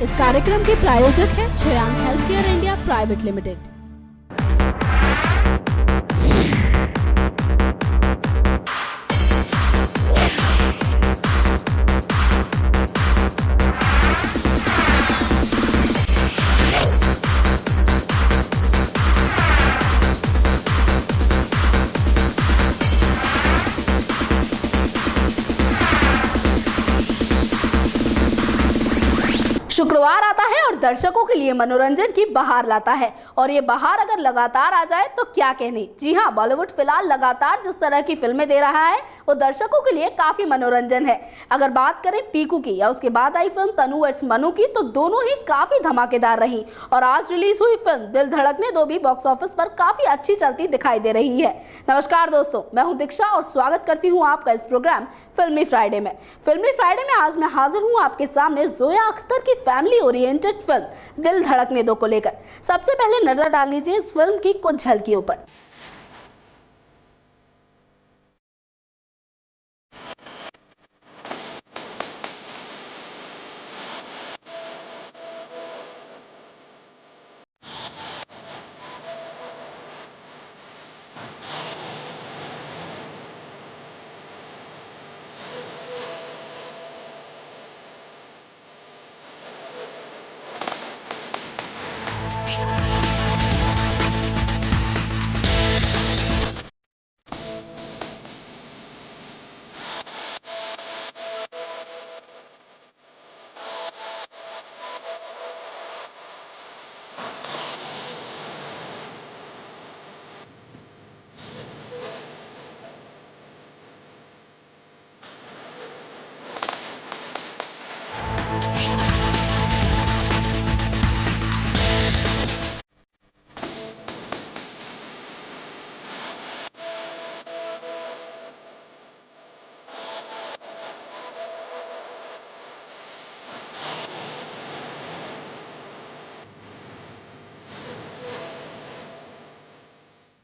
इस कार्यक्रम के प्रायोजक है छोयांग हेल्थकेयर इंडिया प्राइवेट लिमिटेड। शुक्रवार आता है और दर्शकों के लिए मनोरंजन की बहार लाता है, और ये बहार अगर लगातार आ जाए तो क्या कहने। जी हाँ, बॉलीवुड फिलहाल लगातार जिस तरह की फिल्में दे रहा है वो दर्शकों के लिए काफी मनोरंजन है। अगर बात करें पीकू की या उसके बाद आई फिल्म तनु वर्सेस मनु की, तो दोनों ही काफी धमाकेदार रही। और आज रिलीज हुई फिल्म दिल धड़कने दो भी बॉक्स ऑफिस पर काफी अच्छी चलती दिखाई दे रही है। नमस्कार दोस्तों, मैं हूँ दीक्षा और स्वागत करती हूँ आपका इस प्रोग्राम फिल्मी फ्राइडे में। फिल्मी फ्राइडे में आज मैं हाजिर हूँ आपके सामने जोया अख्तर की फैमिली ओरिएंटेड फिल्म दिल धड़कने दो को लेकर। सबसे पहले नजर डाल लीजिए इस फिल्म की कुछ झलकियों पर।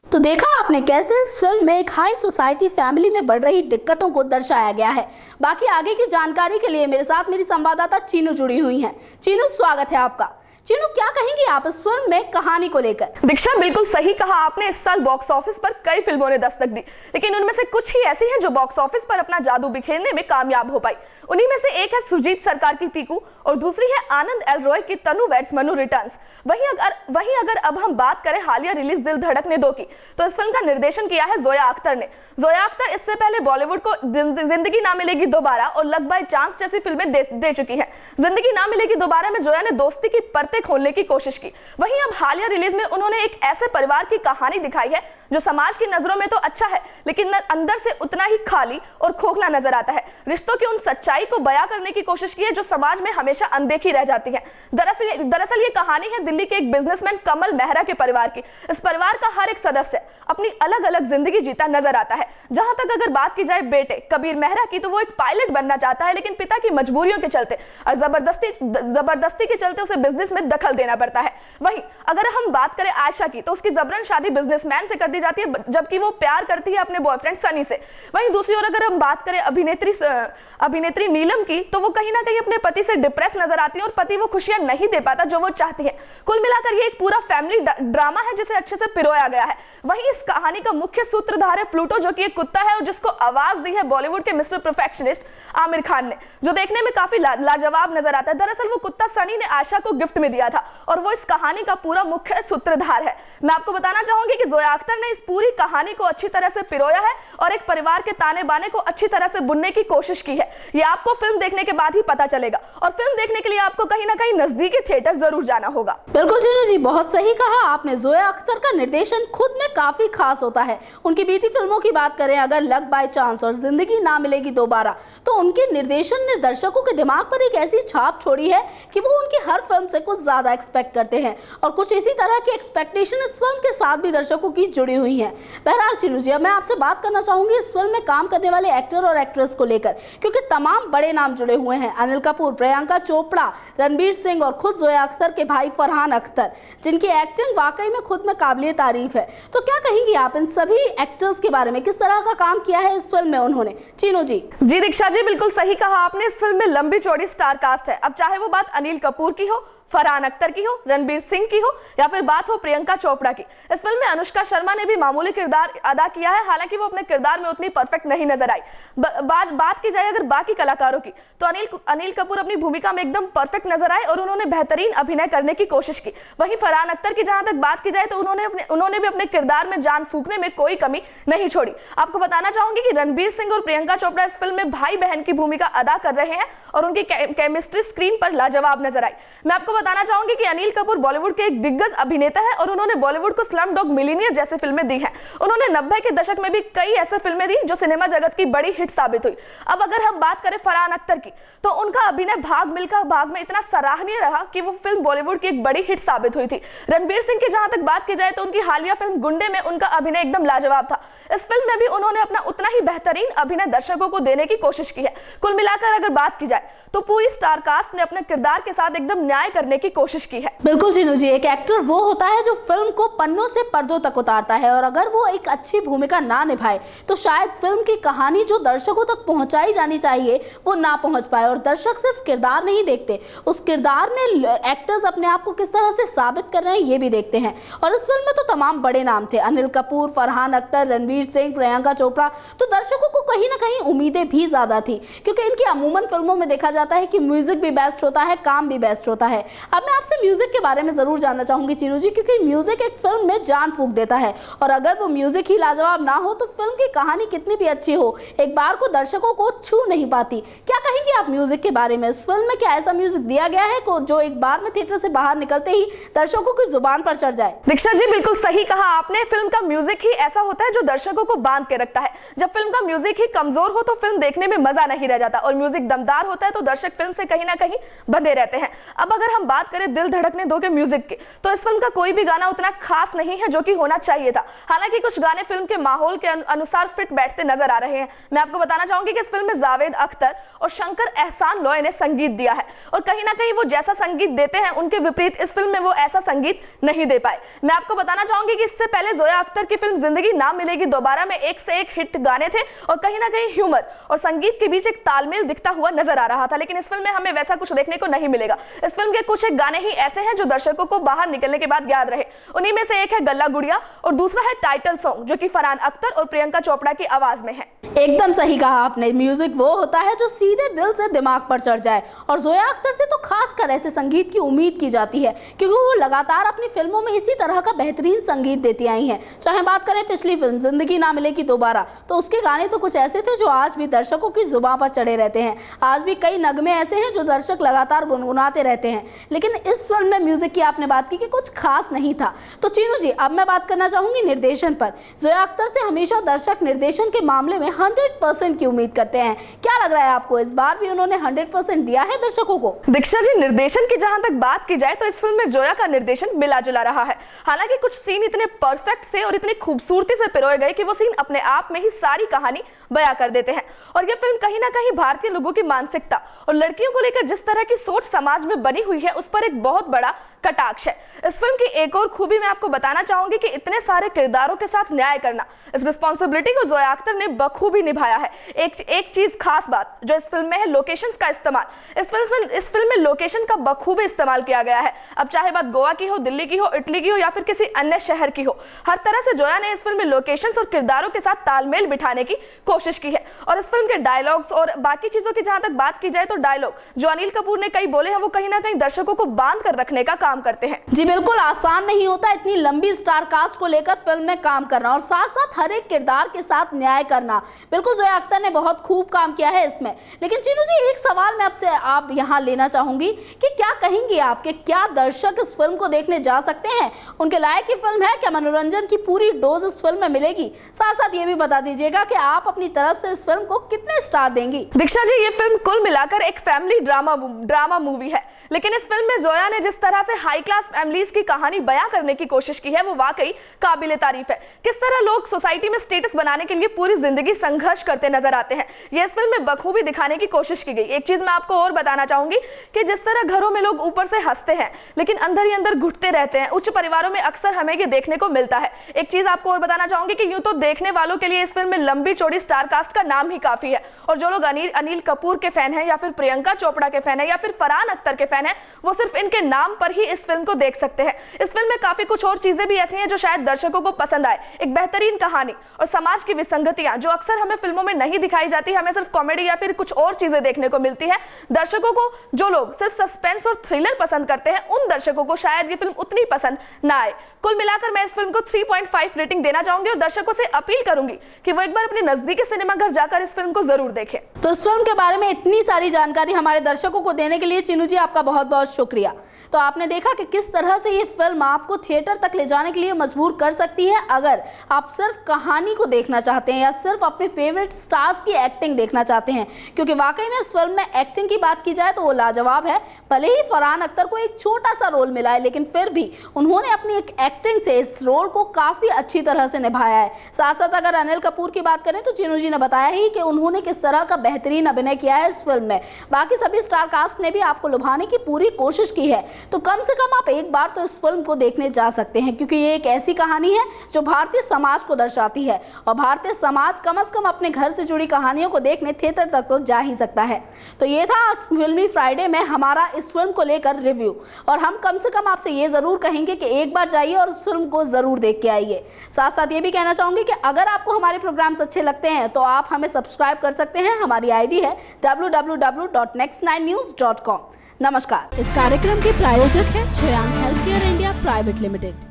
तो देखा आपने कैसे इस फिल्म में एक हाई सोसाइटी फैमिली में बढ़ रही दिक्कतों को दर्शाया गया है। बाकी आगे की जानकारी के लिए मेरे साथ मेरी संवाददाता चीनू जुड़ी हुई हैं। चीनू, स्वागत है आपका। चीनू, क्या कहेंगी आप इस फिल्म में कहानी को लेकर? दीक्षा, बिल्कुल सही कहा आपने। इस साल बॉक्स ऑफिस पर कई फिल्मों ने दस्तक दी, लेकिन उनमें से कुछ ही ऐसी हैं जो बॉक्स ऑफिस पर अपना जादू बिखेरने में कामयाब हो पाई। उन्हीं में से एक है सुजीत सरकार की पीकू और दूसरी है आनंद एल रॉय की तनु वर्सेस मनु रिटर्न्स। वहीं अगर अब हम बात करें हालिया रिलीज दिल धड़कने दो की, तो इस फिल्म का निर्देशन किया है जोया अख्तर ने। जोया अख्तर इससे पहले बॉलीवुड को जिंदगी ना मिलेगी दोबारा और लक बाय चांस जैसी फिल्में दे चुकी है। जिंदगी ना मिलेगी दोबारा में जोया ने दोस्ती की परतें खोलने की कोशिश की। वहीं अब हालिया रिलीज में उन्होंने एक ऐसे परिवार की कहानी दिखाई है जो समाज की नजरों में तो अच्छा है, लेकिन अंदर से उतना ही खाली और खोखला नजर आता है। रिश्तों की उन सच्चाई को बयां करने की कोशिश की है जो समाज में हमेशा अनदेखी रह जाती है। दरअसल ये कहानी है दिल्ली के एक बिजनेसमैन कमल मेहरा के परिवार की। इस परिवार का हर एक सदस्य अपनी अलग अलग जिंदगी जीता नजर आता है। जहां तक अगर बात की जाए बेटे कबीर मेहरा की, तो वो एक पायलट बनना चाहता है, लेकिन पिता की मजबूरियों के चलते और जबरदस्ती के चलते उसे बिजनेस में दखल देना पड़ता है। वहीं अगर हम बात करें आयशा की, तो उसकी जबरन शादी बिजनेसमैन से कर दी जाती है, जबकि वो प्यार करती है अपने बॉयफ्रेंड सनी से। वहीं दूसरी ओर अगर हम बात करें अभिनेत्री नीलम की, तो वो कहीं ना कहीं अपने पति से डिप्रेस नजर आती है और पति वो खुशियां नहीं दे पाता जो वो चाहती है। कुल मिलाकर ये एक पूरा फैमिली ड्रामा है जिसे अच्छे से पिरोया गया है। वहीं इस कहानी का मुख्य सूत्रधार है प्लूटो, जो कि एक कुत्ता है और जिसको आवाज दी है बॉलीवुड के मिस्टर परफेक्शनिस्ट आमिर खान ने, जो देखने में काफी लाजवाब नजर आता है। दरअसल वो कुत्ता सनी ने आयशा को गिफ्ट में दिया था और वो इस कहानी का पूरा मुख्य सूत्रधार है। मैं आपको बताना चाहूंगी कि जोया अख्तर ने इस पूरी कहानी को अच्छी तरह से पिरोया है और एक परिवार के ताने बाने को अच्छी तरह से बुनने की कोशिश की है। ये आपको फिल्म देखने के बाद ही पता चलेगा, और फिल्म देखने के लिए आपको कहीं ना कहीं नजदीकी थिएटर जरूर जाना होगा। बिल्कुल चीनू जी, बहुत सही कहा आपने। जोया अख्तर का निर्देशन खुद में काफी खास होता है। उनकी बीती फिल्मों की बात करें अगर लक बाय चांस और जिंदगी ना मिलेगी दोबारा, तो उनके निर्देशन ने दर्शकों के दिमाग पर एक ऐसी छाप छोड़ी है कि वो उनकी हर फिल्म से कुछ बहुत ज्यादा एक्सपेक्ट करते हैं और कुछ इसी तरह की एक्सपेक्टेशन इस फिल्म के साथ भी दर्शकों की जुड़ी हुई है। बहरहाल चीनू जी, अब मैं आपसे बात करना चाहूंगी इस फिल्म में काम करने वाले एक्टर और एक्ट्रेस को लेकर, क्योंकि तमाम बड़े नाम जुड़े हुए हैं। अनिल कपूर, प्रियंका चोपड़ा, रणबीर सिंह और खुद जोया अख्तर के भाई फरहान अख्तर, जिनकी एक्टिंग वाकई में खुद में काबिलियत तारीफ है। तो क्या कहेंगी आप इन सभी एक्टर्स के बारे में, किस तरह का काम किया है इस फिल्म में उन्होंने? चीनू जी। जी दीक्षा जी, बिल्कुल सही कहा आपने। इस फिल्म में लंबी चौड़ी स्टार कास्ट है। अब चाहे वो बात अनिल कपूर की हो, फरहान अख्तर की हो, रणबीर सिंह की हो या फिर बात हो प्रियंका चोपड़ा की। इस फिल्म में अनुष्का शर्मा ने भी मामूली किरदार अदा किया है, हालांकि वो अपने किरदार में उतनी परफेक्ट नहीं नजर आई। बात की जाए अगर बाकी कलाकारों की, तो अनिल कपूर अपनी भूमिका में एकदम परफेक्ट नजर आए और उन्होंने बेहतरीन अभिनय करने की कोशिश की। वहीं फरहान अख्तर की जहां तक बात की जाए तो उन्होंने भी अपने किरदार में जान फूंकने में कोई कमी नहीं छोड़ी। आपको बताना चाहूंगी कि रणबीर सिंह और प्रियंका चोपड़ा इस फिल्म में भाई बहन की भूमिका अदा कर रहे हैं और उनकी केमिस्ट्री स्क्रीन पर लाजवाब नजर आई। मैं आपको बताना चाहूंगी कि अनिल कपूर बॉलीवुड के एक दिग्गज अभिनेता है और उन्होंने बॉलीवुड को स्लम डॉग मिलियनेयर जैसे फिल्में दी हैं। उन्होंने 90 के दशक में भी कई ऐसे फिल्में दी जो सिनेमा जगत की बड़ी हिट साबित हुई। अब अगर हम बात करें फरहान अख्तर की, तो उनका अभिनय भाग मिल्खा भाग में इतना सराहनीय रहा कि वो फिल्म बॉलीवुड की एक बड़ी हिट साबित हुई थी। रणबीर सिंह की जहां तक बात की जाए तो उनकी हालिया फिल्म गुंडे में उनका अभिनय एकदम लाजवाब था। इस फिल्म में भी उन्होंने अपना उतना ही बेहतरीन अभिनय दर्शकों को देने की कोशिश की है। कुल मिलाकर अगर बात की जाए तो पूरी स्टार कास्ट ने अपने किरदार के साथ एकदम न्याय करने की कोशिश की है। बिल्कुल चीनू जी, एक एक्टर वो होता है जो फिल्म को पन्नों से पर्दों तक उतारता है और अगर वो एक अच्छी भूमिका ना निभाए तो शायद फिल्म की कहानी जो दर्शकों तक पहुंचाई जानी चाहिए वो ना पहुंच पाए। और दर्शक सिर्फ किरदार नहीं देखते, उस किरदार में एक्टर्स अपने आप को किस तरह से साबित कर रहे हैं ये भी देखते हैं। और इस फिल्म में तो तमाम बड़े नाम थे, अनिल कपूर, फरहान अख्तर, रणबीर सिंह, प्रियंका चोपड़ा। तो दर्शकों को कहीं ना कहीं उम्मीदें भी ज्यादा थी, क्योंकि इनकी अमूमन फिल्मों में देखा जाता है कि म्यूजिक भी बेस्ट होता है, काम भी बेस्ट होता है। अब मैं आपसे म्यूजिक के बारे में जरूर जानना चाहूंगी चीनू जी, क्योंकि म्यूजिक एक फिल्म में जान फूंक देता है और अगर वो म्यूजिक ही लाजवाब ना हो तो फिल्म की कहानी कितनी भी अच्छी हो, एक बार को दर्शकों को छू नहीं पाती। क्या कहेंगे आप म्यूजिक के बारे में? इस फिल्म में क्या ऐसा म्यूजिक दिया गया है जो एक बार में थिएटर से बाहर निकलते ही दर्शकों की जुबान पर चढ़ जाए? दीक्षा जी, बिल्कुल सही कहा आपने। फिल्म का म्यूजिक ही ऐसा होता है जो दर्शकों को बांध के रखता है। जब फिल्म का म्यूजिक ही कमजोर हो तो फिल्म देखने में मजा नहीं रह जाता और म्यूजिक दमदार होता है तो दर्शक फिल्म से कहीं ना कहीं बंधे रहते हैं। अब अगर हम बात करें दिल धड़कने दो के म्यूजिक की, तो इस फिल्म का कोई भी गाना उतना खास नहीं है जो कि होना चाहिए था। हालांकि कुछ गाने फिल्म के माहौल के अनुसार फिट बैठते नजर आ रहे हैं। मैं आपको बताना चाहूंगी कि इस फिल्म में जावेद अख्तर और शंकर एहसान लॉय ने संगीत दिया है और कहीं ना कहीं वो जैसा संगीत देते हैं उनके विपरीत इस फिल्म में वो ऐसा संगीत नहीं दे पाए। मैं आपको बताना चाहूंगी कि इससे पहले जोया अख्तर की फिल्म जिंदगी ना मिलेगी दोबारा में एक से एक हिट गाने थे और कहीं ना कहीं ह्यूमर और संगीत के बीच एक तालमेल दिखता हुआ नजर आ रहा था, लेकिन इस फिल्म में हमें वैसा कुछ देखने को नहीं मिलेगा। इस फिल्म के कुछ एक गाने ही ऐसे हैं जो दर्शकों को बाहर निकलने के बाद याद रहे। उन्हीं में से एक है गल्ला गुड़िया और दूसरा है टाइटल सॉन्ग, जो कि फरहान अख्तर और प्रियंका चोपड़ा की आवाज में है। एकदम सही कहा आपने, म्यूजिक वो होता है जो सीधे दिल से दिमाग पर चढ़ जाए और जोया अख्तर से तो खासकर ऐसे संगीत की उम्मीद की जाती है, क्योंकि वो लगातार अपनी फिल्मों में इसी तरह का बेहतरीन संगीत देती आई हैं। चाहे बात करें पिछली फिल्म जिंदगी ना मिलेगी दोबारा, तो उसके गाने तो कुछ ऐसे थे जो आज भी दर्शकों की जुबान पर चढ़े रहते हैं। आज भी कई नगमे ऐसे हैं जो दर्शक लगातार गुनगुनाते रहते हैं, लेकिन इस फिल्म में म्यूजिक की आपने बात की कि कुछ खास नहीं था। तो चीनू जी, अब मैं बात करना चाहूंगी निर्देशन पर। जोया अख्तर से हमेशा दर्शक निर्देशन के मामले में 100% की उम्मीद करते हैं। क्या लग रहा है आपको, इस बार भी उन्होंने 100% दिया है दर्शकों को? दीक्षा जी, निर्देशन की जहां तक बात की जाए तो इस फिल्म में जोया का निर्देशन मिला जुला रहा है। हालांकि कुछ सीन इतने परफेक्ट थे और इतनी खूबसूरती से पिरोए गए कि वो सीन अपने आप में ही सारी कहानी बयां कर देते हैं। और यह फिल्म कहीं ना कहीं भारतीय लोगों की मानसिकता और लड़कियों को लेकर जिस तरह की सोच समाज में बनी हुई है उस पर एक बहुत बड़ा कटाक्ष है। इस फिल्म की एक और खूबी मैं आपको बताना चाहूंगी कि इतने सारे किरदारों के साथ न्याय करना, इस रिस्पॉन्सिबिलिटी को जोया अख्तर ने बखूबी निभाया है। एक चीज खास बात जो इस फिल्म में है, लोकेशंस का इस्तेमाल। इस फिल्म में लोकेशन का बखूबी इस्तेमाल किया गया है। अब चाहे बात गोवा की हो, दिल्ली की हो, इटली की हो या फिर किसी अन्य शहर की हो, हर तरह से जोया ने इस फिल्म में लोकेशंस और किरदारों के साथ तालमेल बिठाने की कोशिश की है। और इस फिल्म के डायलॉग्स और बाकी चीजों की जहां तक बात की जाए तो डायलॉग जो अनिल कपूर ने कई बोले हैं वो कहीं ना कहीं दर्शकों को बांध कर रखने का काम करते हैं। जी बिल्कुल, आसान नहीं होता इतनी लंबी स्टार कास्ट को लेकर फिल्म में काम करना और साथ साथ हर एक किरदार के साथ न्याय करना। बिल्कुल, जोया अख्तर ने बहुत खूब काम किया है इसमें। लेकिन चीनू जी, एक सवाल मैं आपसे आप यहाँ लेना चाहूंगी कि क्या कहेंगे आप कि क्या दर्शक इस फिल्म को देखने जा सकते हैं? उनके लायक की फिल्म है? क्या मनोरंजन की पूरी डोज इस फिल्म में मिलेगी? साथ साथ ये भी बता दीजिएगा कि आप अपनी तरफ से इस फिल्म को कितने स्टार देंगी? दीक्षा जी, ये फिल्म कुल मिलाकर एक फैमिली ड्रामा मूवी है, लेकिन इस फिल्म में जोया ने जिस तरह से हाई क्लास फैमिलीज की कहानी बयां करने की कोशिश की है वो वाकई काबिले तारीफ है। किस तरह लोग सोसाइटी में स्टेटस बनाने के लिए पूरी जिंदगी संघर्ष करते नजर आते हैं, ये इस फिल्म में बखूबी दिखाने की कोशिश की गई। एक चीज मैं आपको और बताना चाहूंगी कि जिस तरह घरों में लोग ऊपर से हंसते हैं लेकिन अंदर ही अंदर घुटते रहते हैं, उच्च परिवारों में अक्सर हमें ये देखने को मिलता है। एक चीज आपको और बताना चाहूंगी कि यूं तो देखने वालों के लिए इस फिल्म में लंबी चौड़ी स्टार कास्ट का नाम ही काफी है, और जो लोग अनिल कपूर के फैन हैं या फिर प्रियंका चोपड़ा के फैन हैं या फिर फरहान अख्तर के फैन हैं, वो सिर्फ इनके नाम पर ही इस फिल्म को देख सकते हैं। इस फिल्म में काफी कुछ और चीजें भी ऐसी हैं जो शायद दर्शकों को पसंद आए। एक बेहतरीन कहानी और समाज की विसंगतियां जो अक्सर हमें फिल्मों में नहीं दिखाई जाती, हमें सिर्फ कॉमेडी या फिर कुछ और चीजें देखने को मिलती है। दर्शकों को, जो लोग सिर्फ सस्पेंस और थ्रिलर पसंद करते हैं, उन दर्शकों को शायद ये फिल्म उतनी पसंद ना आए। कुल मिलाकर मैं इस फिल्म को 3.5 रेटिंग देना चाहूंगी और दर्शकों से अपील करूंगी कि वो एक बार अपने नजदीकी सिनेमाघर जाकर इस फिल्म को जरूर देखें। तो इस फिल्म के बारे में इतनी सारी जानकारी हमारे दर्शकों को देने के लिए चीनू जी आपका बहुत बहुत शुक्रिया। तो आपने देखा कि किस तरह से ये फिल्म आपको थिएटर तक ले जाने के लिए मजबूर कर सकती है अगर आप सिर्फ कहानी को देखना चाहते हैं या सिर्फ अपने फेवरेट स्टार्स की एक्टिंग देखना चाहते हैं, क्योंकि वाकई में इस फिल्म में एक्टिंग की बात की जाए तो वो लाजवाब है। भले ही फरहान अख्तर को एक छोटा सा रोल मिला है, लेकिन फिर भी उन्होंने अपनी एक एक्टिंग से इस रोल को काफी अच्छी तरह से निभाया है। साथ साथ अगर अनिल कपूर की बात करें तो चीनू जी ने बताया ही कि उन्होंने किस तरह का बेहतरीन अभिनय किया है इस फिल्म में। बाकी सभी स्टार कास्ट ने भी आपको लुभाने की पूरी कोशिश की है, तो कम से कम आप एक बार तो इस फिल्म को देखने जा सकते हैं, क्योंकि ये एक ऐसी कहानी है जो भारतीय समाज को दर्शाती है और भारतीय समाज कम से कम अपने घर से जुड़ी कहानियों को देखने थिएटर तक तो जा ही सकता है। तो ये था फिल्मी फ्राइडे में हमारा इस फिल्म को लेकर रिव्यू, और हम कम से कम आपसे ये जरूर कहेंगे कि एक बार जाइए और उस फिल्म को जरूर देख के आइए। साथ साथ ये भी कहना चाहूंगी कि अगर आपको हमारे प्रोग्राम्स अच्छे लगते हैं तो आप हमें सब्सक्राइब कर सकते हैं। हमारी आईडी है www.next9news.com। नमस्कार। इस कार्यक्रम के प्रायोजक हैं Choyang health care India private limited.